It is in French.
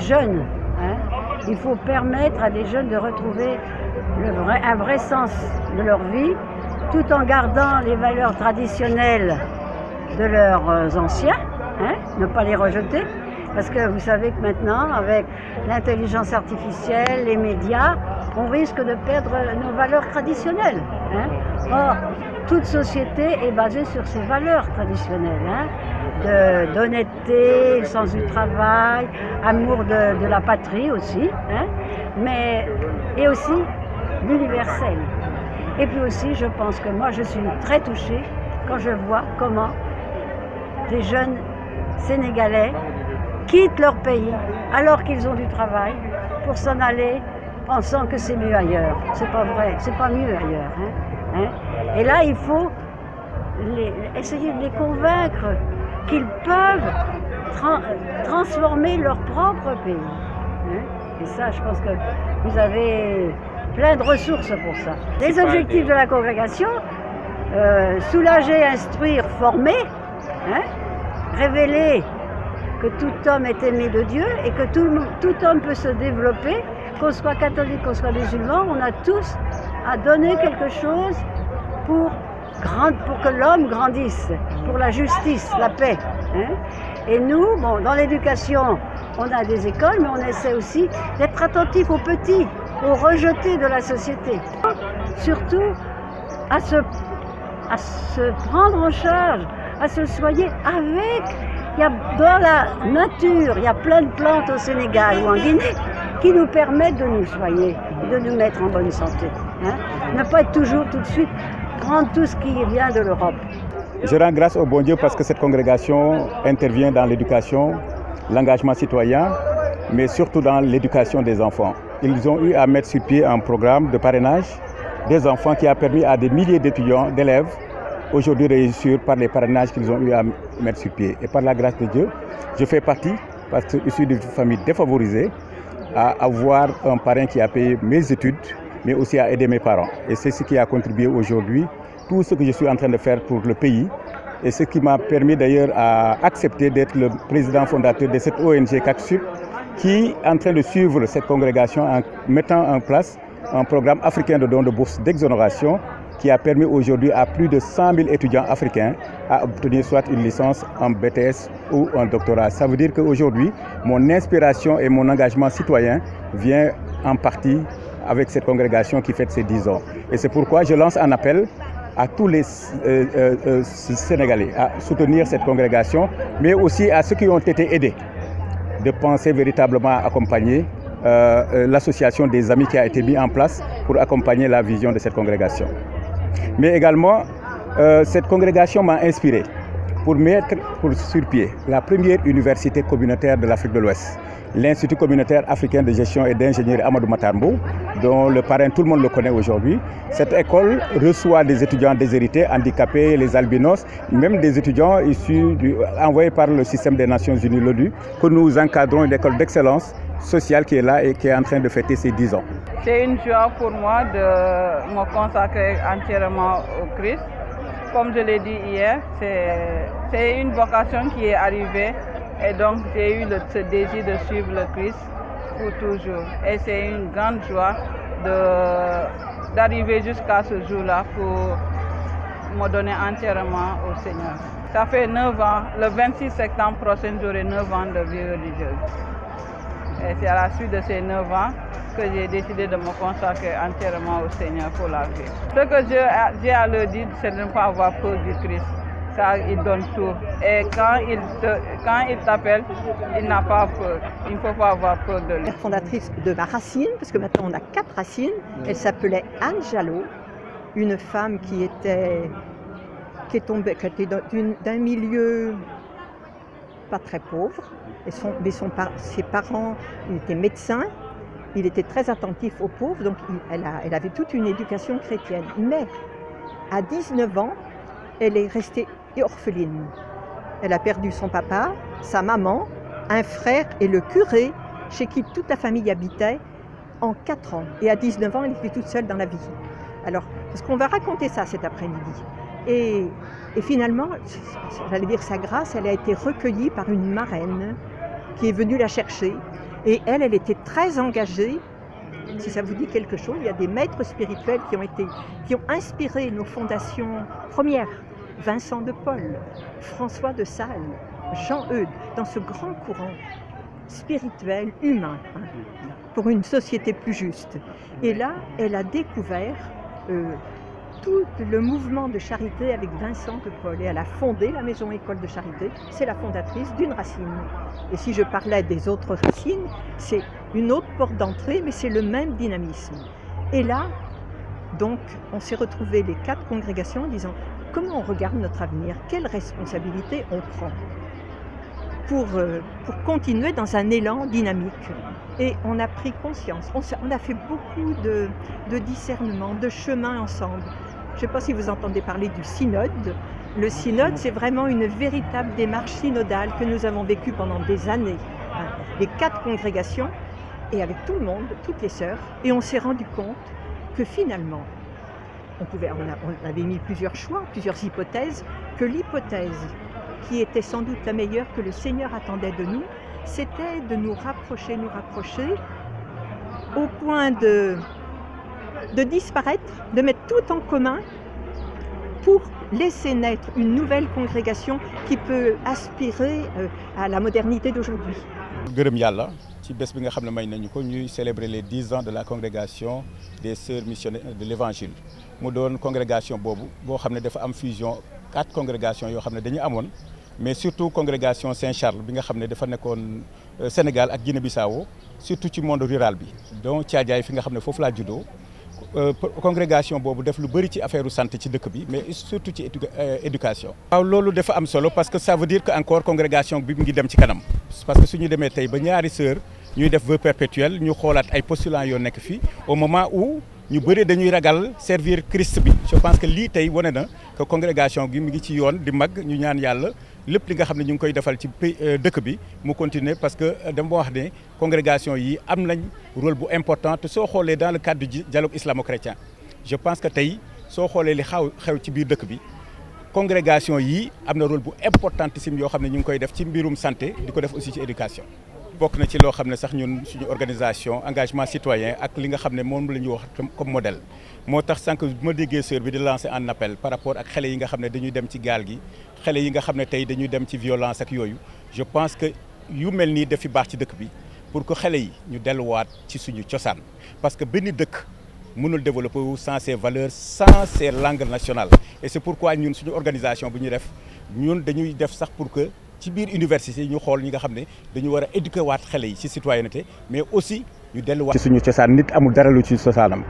jeunes. Hein. Il faut permettre à des jeunes de retrouver un vrai sens de leur vie, tout en gardant les valeurs traditionnelles de leurs anciens, hein, ne pas les rejeter. Parce que vous savez que maintenant, avec l'intelligence artificielle, les médias, on risque de perdre nos valeurs traditionnelles. Hein. Or, toute société est basée sur ses valeurs traditionnelles, hein, d'honnêteté, sens du travail, amour de la patrie aussi, hein, et aussi l'universel. Et puis aussi, je pense que moi, je suis très touchée quand je vois comment des jeunes Sénégalais quittent leur pays alors qu'ils ont du travail pour s'en aller pensant que c'est mieux ailleurs. C'est pas vrai, c'est pas mieux ailleurs. Hein. Et là, il faut essayer de les convaincre qu'ils peuvent transformer leur propre pays. Hein. Et ça, je pense que vous avez plein de ressources pour ça. Les objectifs de la congrégation, soulager, instruire, former, hein, révéler que tout homme est aimé de Dieu et que tout homme peut se développer, qu'on soit catholique, qu'on soit musulman, on a tous à donner quelque chose pour que l'homme grandisse, pour la justice, la paix. Hein. Et nous, bon, dans l'éducation, on a des écoles, mais on essaie aussi d'être attentif aux petits, aux rejetés de la société. Surtout à se prendre en charge, à se soigner avec. Dans la nature, il y a plein de plantes au Sénégal ou en Guinée qui nous permettent de nous soigner, de nous mettre en bonne santé. Hein. Ne pas être toujours tout de suite prendre tout ce qui vient de l'Europe. Je rends grâce au bon Dieu parce que cette congrégation intervient dans l'éducation, l'engagement citoyen, mais surtout dans l'éducation des enfants. Ils ont eu à mettre sur pied un programme de parrainage des enfants qui a permis à des milliers d'étudiants, d'élèves, aujourd'hui réussir par les parrainages qu'ils ont eu à mettre sur pied. Et par la grâce de Dieu, je fais partie, parce que je suis d'une famille défavorisée, à avoir un parrain qui a payé mes études, mais aussi à aider mes parents. Et c'est ce qui a contribué aujourd'hui, tout ce que je suis en train de faire pour le pays, et ce qui m'a permis d'ailleurs à accepter d'être le président fondateur de cette ONG CACSUP, qui est en train de suivre cette congrégation en mettant en place un programme africain de dons de bourse d'exonération qui a permis aujourd'hui à plus de 100 000 étudiants africains à obtenir soit une licence en BTS ou un doctorat. Ça veut dire qu'aujourd'hui, mon inspiration et mon engagement citoyen vient en partie avec cette congrégation qui fête ses 10 ans. Et c'est pourquoi je lance un appel à tous les Sénégalais à soutenir cette congrégation, mais aussi à ceux qui ont été aidés, de penser véritablement à accompagner l'association des amis qui a été mise en place pour accompagner la vision de cette congrégation. Mais également, cette congrégation m'a inspiré pour mettre sur pied la première université communautaire de l'Afrique de l'Ouest, l'Institut communautaire africain de gestion et d'ingénierie Amadou Mahtar Mbow, dont le parrain, tout le monde le connaît aujourd'hui. Cette école reçoit des étudiants déshérités, handicapés, les albinos, même des étudiants envoyés par le système des Nations Unies, l'ONU, que nous encadrons, une école d'excellence sociale qui est là et qui est en train de fêter ses 10 ans. C'est une joie pour moi de me consacrer entièrement au Christ. Comme je l'ai dit hier, c'est une vocation qui est arrivée et donc j'ai eu ce désir de suivre le Christ pour toujours. Et c'est une grande joie d'arriver jusqu'à ce jour-là pour me donner entièrement au Seigneur. Ça fait 9 ans, le 26 septembre prochain, j'aurai 9 ans de vie religieuse. Et c'est à la suite de ces 9 ans que j'ai décidé de me consacrer entièrement au Seigneur pour la vie. Ce que j'ai à leur dire, c'est de ne pas avoir peur du Christ, car il donne tout. Et quand il t'appelle, il n'a pas peur. Il ne faut pas avoir peur de lui. La fondatrice de ma racine, parce que maintenant on a 4 racines, elle s'appelait Anne Jalot, une femme qui était d'un milieu pas très pauvre. Ses parents étaient médecins, il était très attentif aux pauvres, donc elle avait toute une éducation chrétienne. Mais à 19 ans, elle est restée orpheline. Elle a perdu son papa, sa maman, un frère et le curé chez qui toute la famille habitait en 4 ans. Et à 19 ans, elle était toute seule dans la vie. Alors, parce qu'on va raconter ça cet après-midi. Et finalement, j'allais dire sa grâce, elle a été recueillie par une marraine qui est venue la chercher Et elle était très engagée. Si ça vous dit quelque chose, il y a des maîtres spirituels qui ont inspiré nos fondations premières. Vincent de Paul, François de Sales, Jean Eudes, dans ce grand courant spirituel, humain, pour une société plus juste. Et là, elle a découvert tout le mouvement de charité avec Vincent de Paul. Et elle a fondé la Maison École de Charité. C'est la fondatrice d'une racine. Et si je parlais des autres racines, c'est une autre porte d'entrée, mais c'est le même dynamisme. Et là, donc, on s'est retrouvés les 4 congrégations en disant comment on regarde notre avenir, quelle responsabilité on prend pour continuer dans un élan dynamique. Et on a pris conscience, on a fait beaucoup de discernement, de chemin ensemble. Je ne sais pas si vous entendez parler du synode. Le synode, c'est vraiment une véritable démarche synodale que nous avons vécue pendant des années. Les 4 congrégations, et avec tout le monde, toutes les sœurs, et on s'est rendu compte que finalement, on avait mis plusieurs choix, plusieurs hypothèses, que l'hypothèse qui était sans doute la meilleure que le Seigneur attendait de nous, c'était de nous rapprocher, au point de disparaître, de mettre tout en commun pour laisser naître une nouvelle congrégation qui peut aspirer à la modernité d'aujourd'hui. Gërëm Yàlla ci bés bi nga xam ne may nañu ko ñuy célébrer les 10 ans de la congrégation des sœurs missionnaires de l'évangile mu doon congrégation boobu boo xam ne dafa am fusion 4 congrégations yoo xam ne dañu amoon mais surtout congrégation Saint-Charles bi nga xam ne dafa nekkoon Sénégal ak Guinée-Bissau surtout ci monde rural bi donc Thiadiaye fi nga xam ne foofu laa juddoo congrégation boobu def lu bëri ci affaire santé ci dëkk bi mais surtout ci éducation. waaw loolu dafa am solo parce que ça veut dire que encore congrégation bi mu ngi dem ci kanam parce que suñu demee tey ba ñaari sœur ñuy def vœu perpétuel ñu xoolaat ay postulants yoo nekk fii au moment où ñu bëri dañuy ragal servir Christ bi. je pense que lii tey wane na que congrégation bi mu ngi ci yoon di mag ñu ñaan yàlla lépp li nga xam ne ñu ngi koy defal ci dëkk bi mu continuer parce que dama wax ne congrégation yi am nañ rôle bu important te soo xoolee dans le cadre du dialogue islamo-chrétien je pense que tey soo xoolee li xew ci biir dëkk bi congrégation yi am na rôle bu importantissime yoo xam ne ñu ngi koy def ci mbirum santé di ko def aussi ci éducation. bokk na ci loo xam ne sax ñun suñu organisation engagement citoyen ak li nga xam ne moom la ñu wax comme modèle moo tax sànq bu ma déggee sœur bi di lancer un appel par rapport ak xale yi nga xam ne dañuy dem ci gaal gi xale yi nga xam ne tey dañuy dem ci violence ak yooyu je pense que yu mel nii daf fi baax ci dëkk bi pour que xale yi ñu delluwaat ci suñu cosaan parce que benn dëkk mënul développer wu sans ses valeurs sans ses langues nationales et c'est pourquoi ñun suñu organisation bu ñu def ñun dañuy def sax pour que ci biir université ñu xool ñi nga xam ne dañu war a éduquer waat xale yi ci citoyenneté mais aussi ñu delluwaat ci suñu cosaan nit amul dara lu ci cosaanam